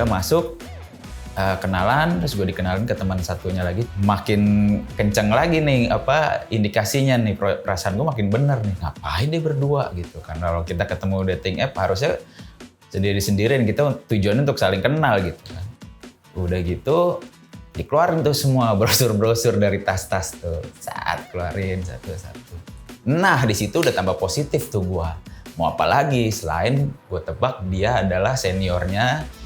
Udah masuk, kenalan, terus gue dikenalin ke teman satunya lagi. Makin kenceng lagi nih indikasinya nih, perasaan gue makin bener nih. Ngapain dia berdua gitu kan. Kalau kita ketemu dating app harusnya sendiri-sendirian, kita tujuannya untuk saling kenal gitu kan. Udah gitu dikeluarin tuh semua brosur-brosur dari tas-tas tuh. Saat keluarin satu-satu. Nah di situ udah tambah positif tuh gue. Mau apa lagi selain gue tebak dia adalah seniornya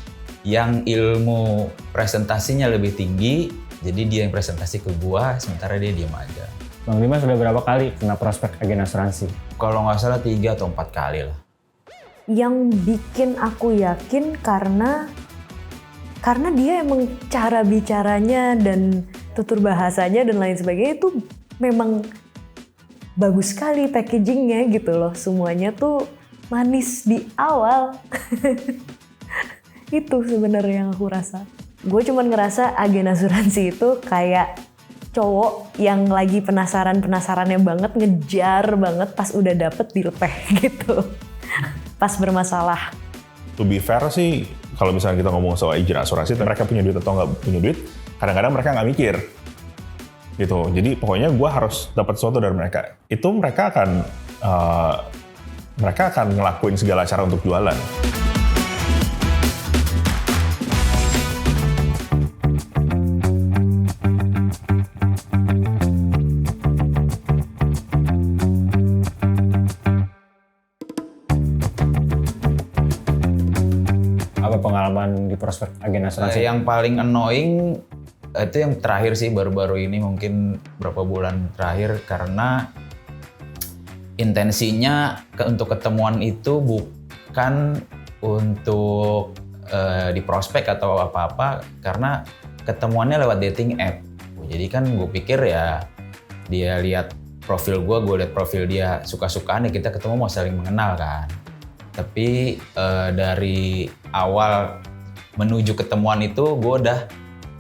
yang ilmu presentasinya lebih tinggi, jadi dia yang presentasi ke gua, sementara dia diam aja. Bang Dimas sudah berapa kali kena prospek agen asuransi? Kalau nggak salah 3 atau 4 kali lah. Yang bikin aku yakin karena dia emang cara bicaranya dan tutur bahasanya dan lain sebagainya itu memang bagus sekali packagingnya gitu loh. Semuanya tuh manis di awal. Itu sebenarnya yang aku rasa. Gue cuman ngerasa agen asuransi itu kayak cowok yang lagi penasarannya banget, ngejar banget, pas udah dapet dilepeh gitu. Pas bermasalah. To be fair sih, kalau misalnya kita ngomong soal agent asuransi, mereka punya duit atau nggak punya duit, kadang-kadang mereka nggak mikir. Gitu. Jadi pokoknya gue harus dapat sesuatu dari mereka. Itu mereka akan ngelakuin segala cara untuk jualan. Apa pengalaman di prospek agen asuransi? Yang paling annoying itu yang terakhir sih, baru-baru ini mungkin berapa bulan terakhir, karena intensinya untuk ketemuan itu bukan untuk di prospek atau apa-apa, karena ketemuannya lewat dating app. Jadi kan gue pikir ya dia lihat profil gue lihat profil dia, suka-sukaan ya kita ketemu mau saling mengenal kan. Tapi dari awal menuju ketemuan itu gue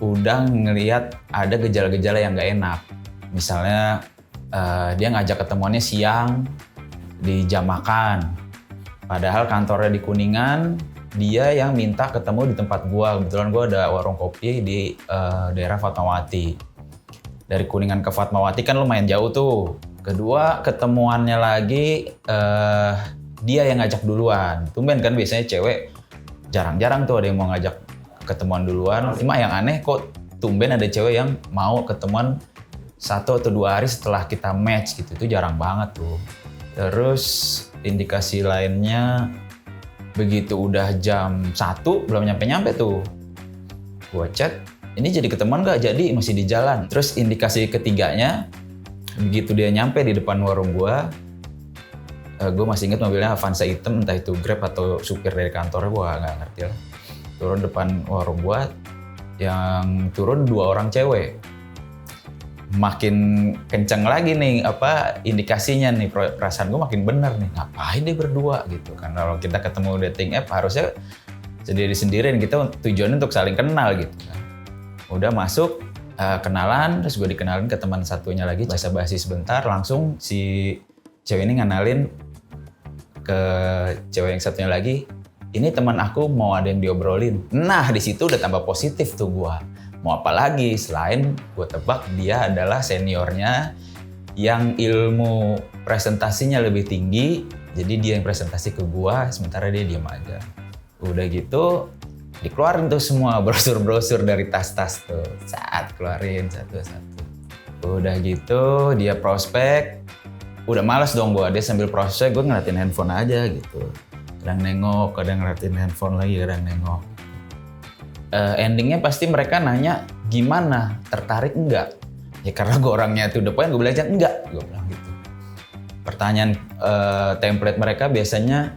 udah ngelihat ada gejala-gejala yang nggak enak. Misalnya dia ngajak ketemuannya siang di jam makan. Padahal kantornya di Kuningan, dia yang minta ketemu di tempat gue. Kebetulan gue ada warung kopi di daerah Fatmawati. Dari Kuningan ke Fatmawati kan lumayan jauh tuh. Kedua ketemuannya lagi dia yang ngajak duluan. Tumben kan biasanya cewek jarang-jarang tuh ada yang mau ngajak ketemuan duluan. Cuma yang aneh kok tumben ada cewek yang mau ketemuan 1 atau 2 hari setelah kita match gitu. Itu jarang banget tuh. Terus indikasi lainnya begitu udah jam 1 belum nyampe tuh. Gua chat, ini jadi ketemuan nggak? Jadi masih di jalan. Terus indikasi ketiganya begitu dia nyampe di depan warung gua, gue masih ingat mobilnya Avanza hitam, entah itu Grab atau supir dari kantornya, gue nggak ngerti lah. Turun depan warung gue, yang turun 2 orang cewek. Makin kenceng lagi nih indikasinya nih, perasaan gue makin bener nih. Ngapain dia berdua gitu kan. Kalau kita ketemu dating app harusnya sendiri-sendirian, kita tujuannya untuk saling kenal gitu kan. Udah masuk, kenalan, terus gue dikenalin ke teman satunya lagi, basa-basi sebentar, langsung si cewek ini ngenalin ke cewek yang satunya lagi, ini teman aku mau ada yang diobrolin. Nah di situ udah tambah positif tuh gue. Mau apa lagi selain gue tebak dia adalah seniornya yang ilmu presentasinya lebih tinggi, jadi dia yang presentasi ke gue, sementara dia diam aja. Udah gitu dikeluarin tuh semua brosur-brosur dari tas-tas tuh. Saat keluarin satu-satu. Udah gitu dia prospek. Udah malas dong dia sambil prospek, gue ngeliatin handphone aja gitu. Kadang nengok, kadang ngeliatin handphone lagi, kadang nengok. Endingnya pasti mereka nanya, gimana? Tertarik enggak? Ya karena gue orangnya tuh the point, gue bilang aja enggak. Gue bilang gitu. Pertanyaan template mereka biasanya,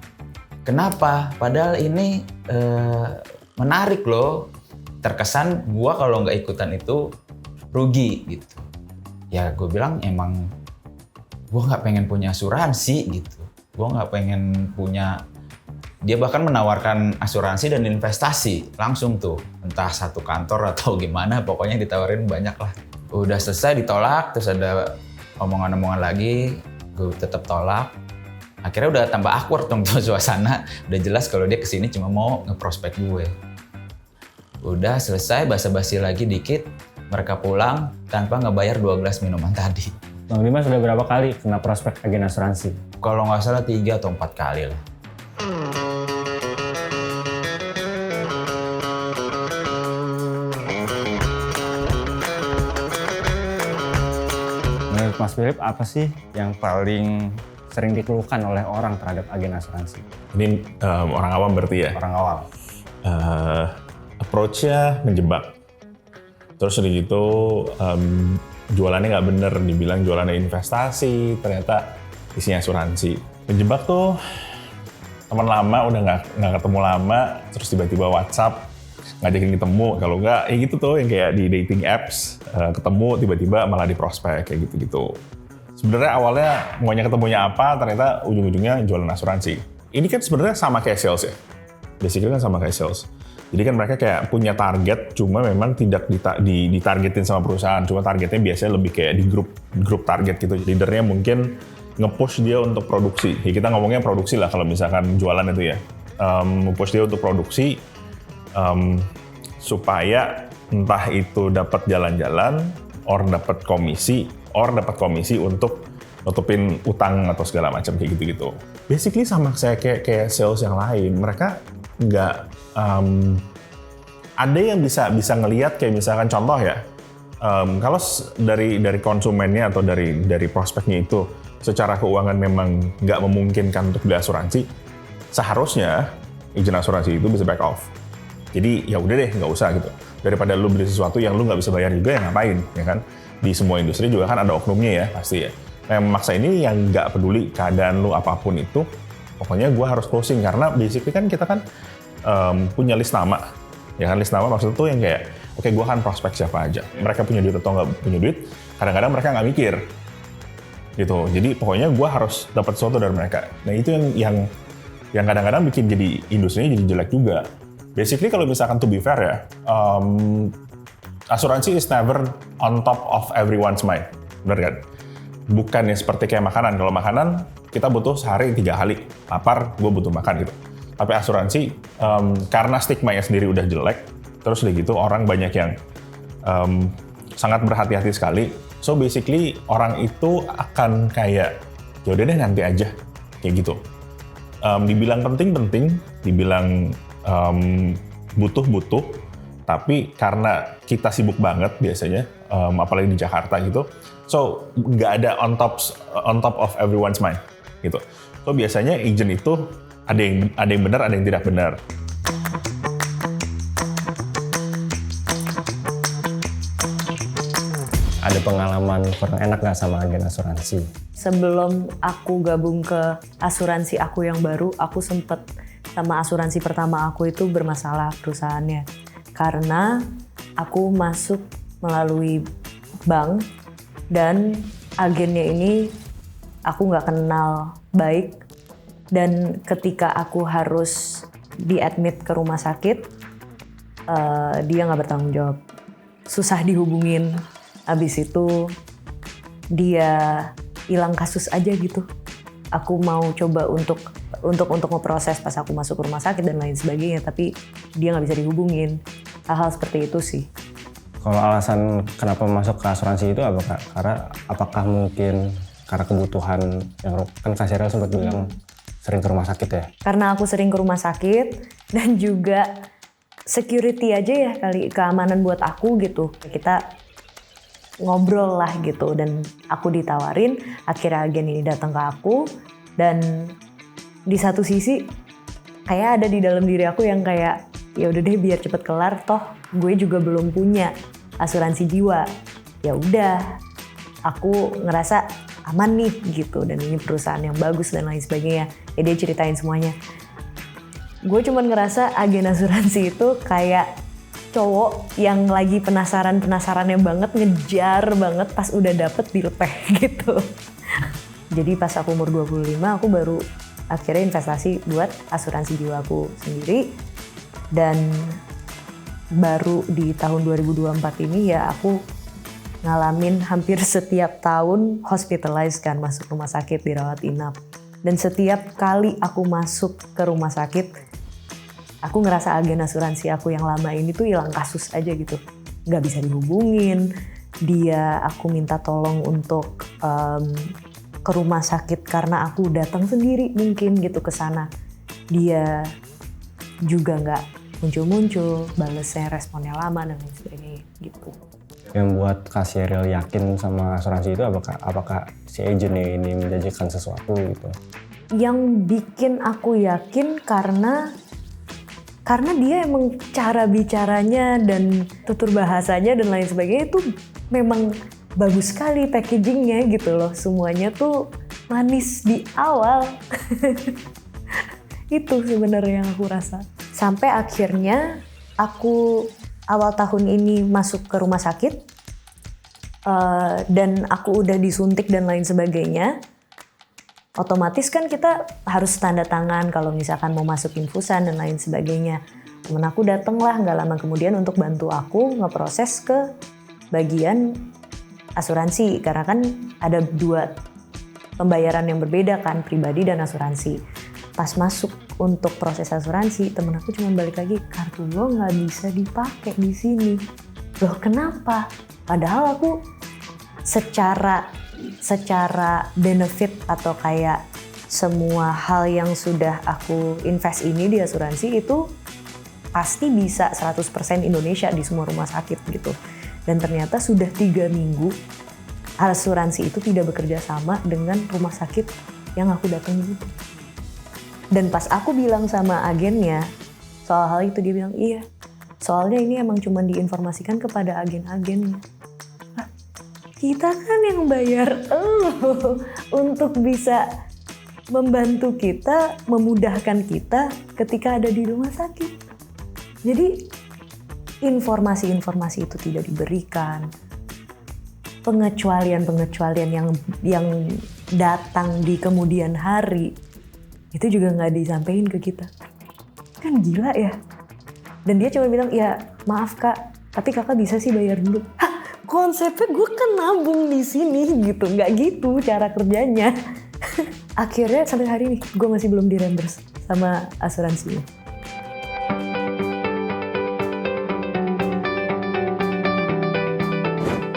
kenapa? Padahal ini menarik loh. Terkesan gue kalau nggak ikutan itu rugi gitu. Ya gue bilang emang gue nggak pengen punya asuransi gitu. Gue nggak pengen punya. Dia bahkan menawarkan asuransi dan investasi langsung tuh. Entah satu kantor atau gimana, pokoknya ditawarin banyak lah. Udah selesai ditolak, terus ada omongan-omongan lagi, gue tetap tolak. Akhirnya udah tambah awkward dong tuh suasana. Udah jelas kalau dia kesini cuma mau ngeprospek gue. Udah selesai basa-basi lagi dikit, mereka pulang tanpa ngebayar 2 gelas minuman tadi. Bang Dimas sudah berapa kali kena prospek agen asuransi? Kalau nggak salah 3 atau 4 kali lah. Menurut Mas Philip, apa sih yang paling sering dikeluhkan oleh orang terhadap agen asuransi? Ini orang awam berarti ya? Orang awam. Approach-nya menjebak. Terus udah gitu jualannya nggak bener, dibilang jualannya investasi, ternyata isinya asuransi. Menjebak tuh teman lama udah nggak ketemu lama, terus tiba-tiba WhatsApp ngajakin ketemu, kalau nggak ya gitu tuh yang kayak di dating apps ketemu tiba-tiba malah di prospek kayak gitu-gitu. Sebenarnya awalnya maunya ketemunya apa, ternyata ujung-ujungnya jualan asuransi. Ini kan sebenarnya sama kayak sales ya, basically kan sama kayak sales. Jadi kan mereka kayak punya target, cuma memang tidak ditargetin sama perusahaan. Cuma targetnya biasanya lebih kayak di grup target gitu. Leadernya mungkin nge-push dia untuk produksi. Ya kita ngomongnya produksi lah kalau misalkan jualan itu ya. Nge-push dia untuk produksi supaya entah itu dapat jalan-jalan, or dapat komisi untuk nutupin utang atau segala macam kayak gitu-gitu. Basically sama saya kayak sales yang lain. Mereka nggak ada yang bisa ngelihat kayak misalkan contoh ya, kalau dari konsumennya atau dari prospeknya itu secara keuangan memang nggak memungkinkan untuk beli asuransi, seharusnya agen asuransi itu bisa back off. Jadi ya udah deh, nggak usah gitu. Daripada lu beli sesuatu yang lu nggak bisa bayar juga, ya ngapain, ya kan? Di semua industri juga kan ada oknumnya ya, pasti ya. Nah, yang memaksa ini yang nggak peduli keadaan lu apapun itu, pokoknya gue harus closing. Karena basically kan kita kan punya list nama. Ya kan, list nama maksudnya tuh yang kayak, oke gue akan prospek siapa aja. Mereka punya duit atau nggak punya duit, kadang-kadang mereka nggak mikir. Gitu. Jadi pokoknya gue harus dapat sesuatu dari mereka. Nah itu yang kadang-kadang bikin jadi industrinya jadi jelek juga. Basically kalau misalkan to be fair ya, asuransi is never on top of everyone's mind. Bener kan? Bukannya seperti kayak makanan. Kalau makanan, kita butuh sehari 3 kali. Lapar, gue butuh makan gitu. Tapi asuransi, karena stigma-nya sendiri udah jelek, terus udah gitu orang banyak yang sangat berhati-hati sekali. So basically, orang itu akan kayak, yaudah deh nanti aja. Kayak gitu. Dibilang penting-penting, dibilang butuh-butuh, tapi karena kita sibuk banget biasanya, apalagi di Jakarta gitu, so nggak ada on top of everyone's mind gitu. So biasanya agent itu ada yang benar, ada yang tidak benar. Ada pengalaman kurang enak nggak sama agen asuransi? Sebelum aku gabung ke asuransi aku yang baru, aku sempet sama asuransi pertama aku itu bermasalah perusahaannya. Karena aku masuk melalui bank dan agennya ini aku nggak kenal baik. Dan ketika aku harus diadmit ke rumah sakit, dia nggak bertanggung jawab. Susah dihubungin. Abis itu dia hilang kasus aja gitu. Aku mau coba untuk ngeproses pas aku masuk ke rumah sakit dan lain sebagainya, tapi dia nggak bisa dihubungin. Hal-hal seperti itu sih. Kalau alasan kenapa masuk ke asuransi itu apa Kak? Karena apakah mungkin karena kebutuhan yang kan Kak Sheryl sempat bilang sering ke rumah sakit ya? Karena aku sering ke rumah sakit dan juga security aja ya kali, keamanan buat aku gitu. Kita ngobrol lah gitu dan aku ditawarin, akhirnya agen ini datang ke aku dan di satu sisi kayak ada di dalam diri aku yang kayak ya udah deh biar cepet kelar, toh gue juga belum punya asuransi jiwa. Ya udah, aku ngerasa aman nih gitu dan ini perusahaan yang bagus dan lain sebagainya. Ya dia ceritain semuanya. Gue cuman ngerasa agen asuransi itu kayak cowok yang lagi penasarannya banget, ngejar banget, pas udah dapet dilepeh gitu. Jadi pas aku umur 25 aku baru akhirnya investasi buat asuransi jiwa aku sendiri. Dan baru di tahun 2024 ini ya aku ngalamin hampir setiap tahun hospitalized kan, masuk rumah sakit, dirawat inap. Dan setiap kali aku masuk ke rumah sakit, Aku ngerasa agen asuransi aku yang lama ini tuh hilang kasus aja gitu. Nggak bisa dihubungin. Aku minta tolong untuk ke rumah sakit karena aku datang sendiri mungkin gitu ke sana. Dia juga nggak muncul-muncul, balesnya responnya lama dan lain sebagainya gitu. Yang buat Kak Sheryl yakin sama asuransi itu apakah si agentnya ini menjanjikan sesuatu gitu? Yang bikin aku yakin karena dia emang cara bicaranya dan tutur bahasanya dan lain sebagainya itu memang bagus sekali packagingnya gitu loh. Semuanya tuh manis di awal. Itu sebenarnya yang aku rasa. Sampai akhirnya aku awal tahun ini masuk ke rumah sakit dan aku udah disuntik dan lain sebagainya. Otomatis kan kita harus tanda tangan kalau misalkan mau masuk infusan dan lain sebagainya. Temen aku dateng lah nggak lama kemudian untuk bantu aku ngeproses ke bagian asuransi. Karena kan ada 2 pembayaran yang berbeda kan, pribadi dan asuransi. Pas masuk untuk proses asuransi, temen aku cuma balik lagi, kartu lo nggak bisa dipakai di sini. Loh kenapa? Padahal aku secara benefit atau kayak semua hal yang sudah aku invest ini di asuransi itu pasti bisa 100% Indonesia di semua rumah sakit gitu. Dan ternyata sudah 3 minggu asuransi itu tidak bekerja sama dengan rumah sakit yang aku datang gitu. Dan pas aku bilang sama agennya soal hal itu, dia bilang iya, soalnya ini emang cuma diinformasikan kepada agen-agennya. Kita kan yang bayar untuk bisa membantu kita, memudahkan kita ketika ada di rumah sakit. Jadi informasi-informasi itu tidak diberikan. Pengecualian yang datang di kemudian hari itu juga nggak disampaikan ke kita. Kan gila ya. Dan dia cuma bilang, ya maaf kak, tapi kakak bisa sih bayar dulu. Hah, konsepnya gue kan nabung di sini gitu, nggak gitu cara kerjanya. Akhirnya sampai hari ini gue masih belum di-reimburse sama asuransinya.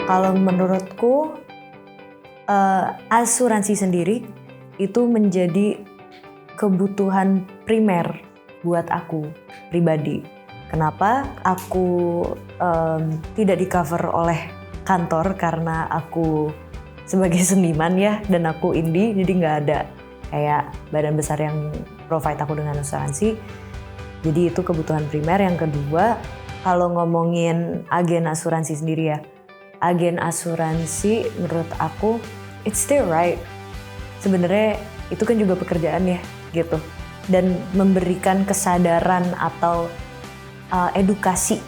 Kalau menurutku asuransi sendiri itu menjadi kebutuhan primer buat aku pribadi. Kenapa aku tidak di-cover oleh kantor karena aku sebagai seniman ya, dan aku indie, jadi nggak ada kayak badan besar yang provide aku dengan asuransi. Jadi itu kebutuhan primer. Yang kedua, kalau ngomongin agen asuransi sendiri ya, agen asuransi menurut aku it's still right. Sebenarnya itu kan juga pekerjaan ya gitu, dan memberikan kesadaran atau edukasi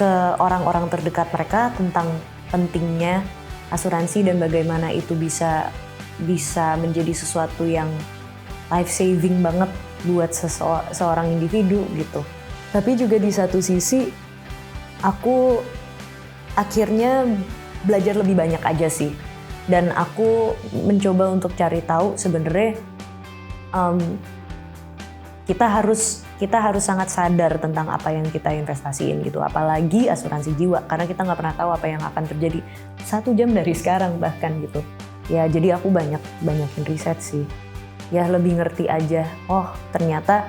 ke orang-orang terdekat mereka tentang pentingnya asuransi dan bagaimana itu bisa menjadi sesuatu yang life saving banget buat seorang individu gitu. Tapi juga di satu sisi aku akhirnya belajar lebih banyak aja sih, dan aku mencoba untuk cari tahu sebenarnya kita harus sangat sadar tentang apa yang kita investasiin gitu, apalagi asuransi jiwa, karena kita nggak pernah tahu apa yang akan terjadi 1 jam dari sekarang bahkan gitu. Ya jadi aku banyakin riset sih, ya lebih ngerti aja. Oh ternyata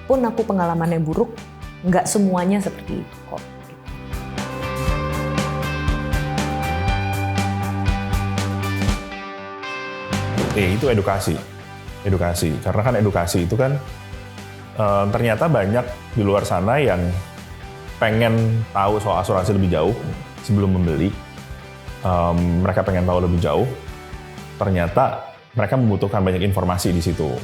pun aku pengalamannya buruk, nggak semuanya seperti itu kok. Itu edukasi, karena kan edukasi itu kan ternyata banyak di luar sana yang pengen tahu soal asuransi lebih jauh sebelum membeli. Mereka pengen tahu lebih jauh, ternyata mereka membutuhkan banyak informasi di situ.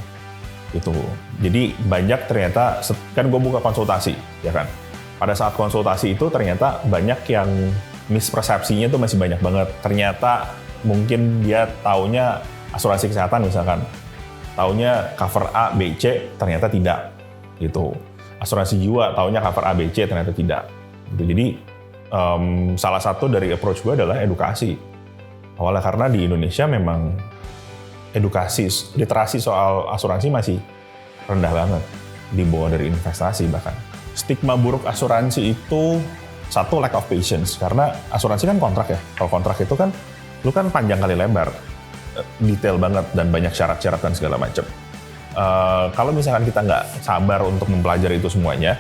Itu. Jadi banyak ternyata, kan gue buka konsultasi, ya kan. Pada saat konsultasi itu ternyata banyak yang mispersepsinya tuh masih banyak banget. Ternyata mungkin dia taunya asuransi kesehatan misalkan, taunya cover A, B, C, ternyata tidak. Gitu. Asuransi jiwa taunya cover A, B, C, ternyata tidak. Gitu. Jadi salah satu dari approach gue adalah edukasi. Awalnya karena di Indonesia memang edukasi, literasi soal asuransi masih rendah banget. di bawah dari investasi bahkan. Stigma buruk asuransi itu satu, lack of patience, karena asuransi kan kontrak ya. Kalau kontrak itu kan lu kan panjang kali lebar, detail banget dan banyak syarat-syarat dan segala macam. Kalau misalkan kita nggak sabar untuk mempelajari itu semuanya,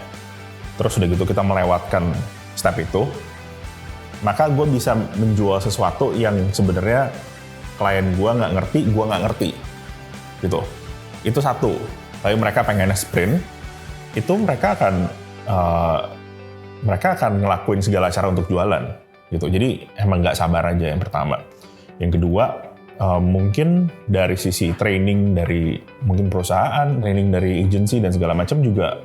terus udah gitu kita melewatkan step itu, maka gue bisa menjual sesuatu yang sebenarnya klien gue nggak ngerti, gitu. Itu satu. Tapi mereka pengennya sprint, itu mereka akan ngelakuin segala cara untuk jualan, gitu. Jadi emang nggak sabar aja yang pertama. Yang kedua, mungkin dari sisi training dari mungkin perusahaan, training dari agency dan segala macam juga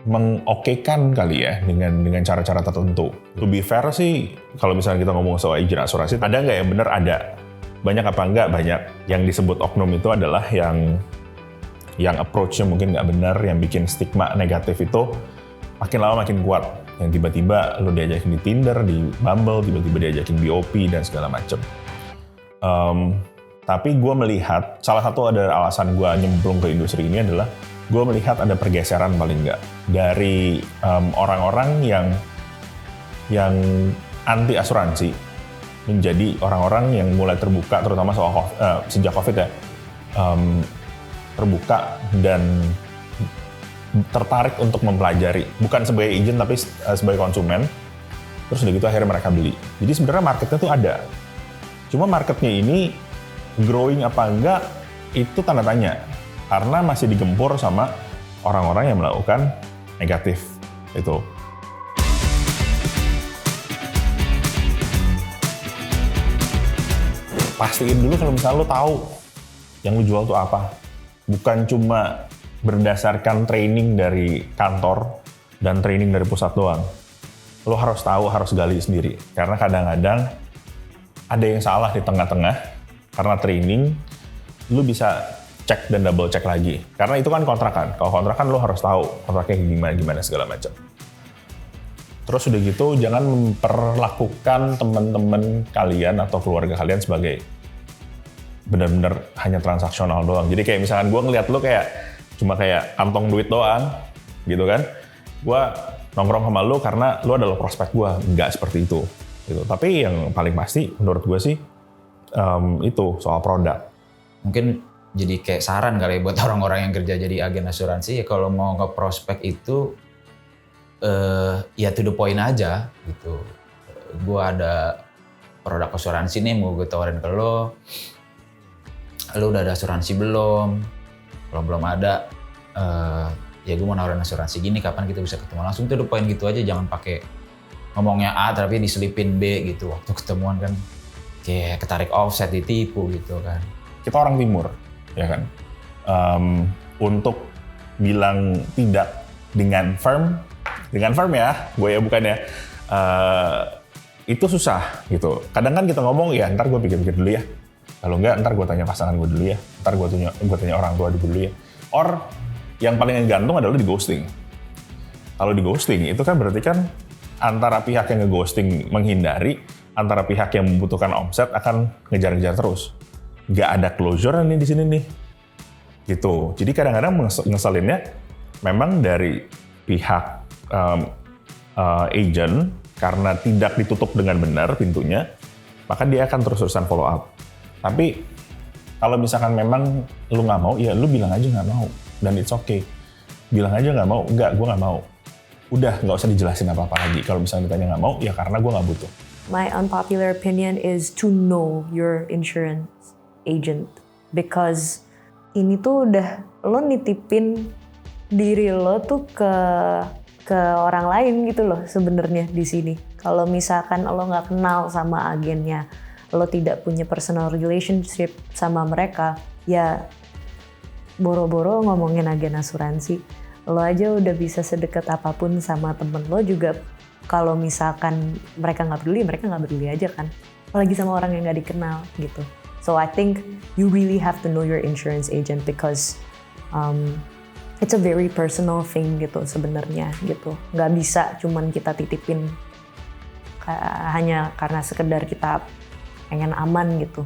mengokekan kali ya dengan cara-cara tertentu. To be fair sih, kalau misalnya kita ngomong soal agent asuransi, ada nggak yang benar? Ada. Banyak apa enggak? Banyak. Yang disebut oknum itu adalah yang approach-nya mungkin nggak benar, yang bikin stigma negatif itu makin lama makin kuat. Yang tiba-tiba lo diajakin di Tinder, di Bumble, tiba-tiba diajakin BOP dan segala macam. Tapi gue melihat, salah satu ada alasan gue nyemplung ke industri ini adalah gue melihat ada pergeseran paling nggak dari orang-orang yang anti asuransi menjadi orang-orang yang mulai terbuka, terutama soal sejak COVID ya, terbuka dan tertarik untuk mempelajari, bukan sebagai agent tapi sebagai konsumen. Terus udah gitu akhirnya mereka beli. Jadi sebenarnya marketnya tuh ada. Cuma marketnya ini growing apa enggak, itu tanda tanya. Karena masih digempur sama orang-orang yang melakukan negatif itu. Pastiin dulu kalau misalnya lo tahu yang lo jual tuh apa. Bukan cuma berdasarkan training dari kantor dan training dari pusat doang. Lo harus tahu, harus gali sendiri. Karena kadang-kadang ada yang salah di tengah-tengah. Karena training, lu bisa cek dan double cek lagi. Karena itu kan kontrakan. Kalau kontrakan lu harus tahu kontraknya gimana segala macam. Terus udah gitu, jangan memperlakukan teman-teman kalian atau keluarga kalian sebagai benar-benar hanya transaksional doang. Jadi kayak misalkan gue ngeliat lu cuma kayak kantong duit doang, gitu kan. Gue nongkrong sama lu karena lu adalah prospek gue. Nggak seperti itu. Gitu. Tapi yang paling pasti menurut gue sih, itu soal produk. Mungkin jadi kayak saran kali buat orang-orang yang kerja jadi agen asuransi, ya kalau mau ke prospek itu ya to the point aja gitu. Gue ada produk asuransi nih mau gue tawarin ke lo udah ada asuransi belum? Kalau belum ada, ya gue mau nawarin asuransi gini, kapan kita bisa ketemu? Langsung to the point gitu aja, jangan pakai ngomongnya A tapi diselipin B gitu. Waktu ketemuan kan kayak ketarik offset, ditipu gitu kan. Kita orang timur, ya kan. Untuk bilang tidak dengan firm ya, gue ya bukan ya, itu susah gitu. Kadang kan kita ngomong, ya ntar gue pikir-pikir dulu ya. Kalau enggak, ntar gue tanya pasangan gue dulu ya. Ntar gue tanya orang tua dulu ya. Or, yang paling gantung adalah di ghosting. Kalau di ghosting, itu kan berarti kan antara pihak yang nge-ghosting menghindari, antara pihak yang membutuhkan omset akan ngejar-ngejar terus. Nggak ada closure nih di sini nih. Gitu. Jadi kadang-kadang ngeselinnya memang dari pihak agent, karena tidak ditutup dengan benar pintunya, maka dia akan terus-terusan follow up. Tapi kalau misalkan memang lu nggak mau, ya lu bilang aja nggak mau. Dan it's okay. Bilang aja nggak mau, enggak, gue nggak mau. Udah, nggak usah dijelasin apa-apa lagi. Kalau misalnya ditanya nggak mau, ya karena gue nggak butuh. My unpopular opinion is to know your insurance agent. Because ini tuh udah, lo nitipin diri lo tuh ke orang lain gitu loh sebenarnya di sini. Kalau misalkan lo nggak kenal sama agennya, lo tidak punya personal relationship sama mereka, ya boro-boro ngomongin agen asuransi. Lo aja udah bisa sedekat apapun sama temen lo juga. Kalau misalkan mereka nggak peduli aja kan. Apalagi sama orang yang nggak dikenal gitu. So I think you really have to know your insurance agent because it's a very personal thing gitu sebenarnya gitu. Nggak bisa cuman kita titipin hanya karena sekedar kita pengen aman gitu.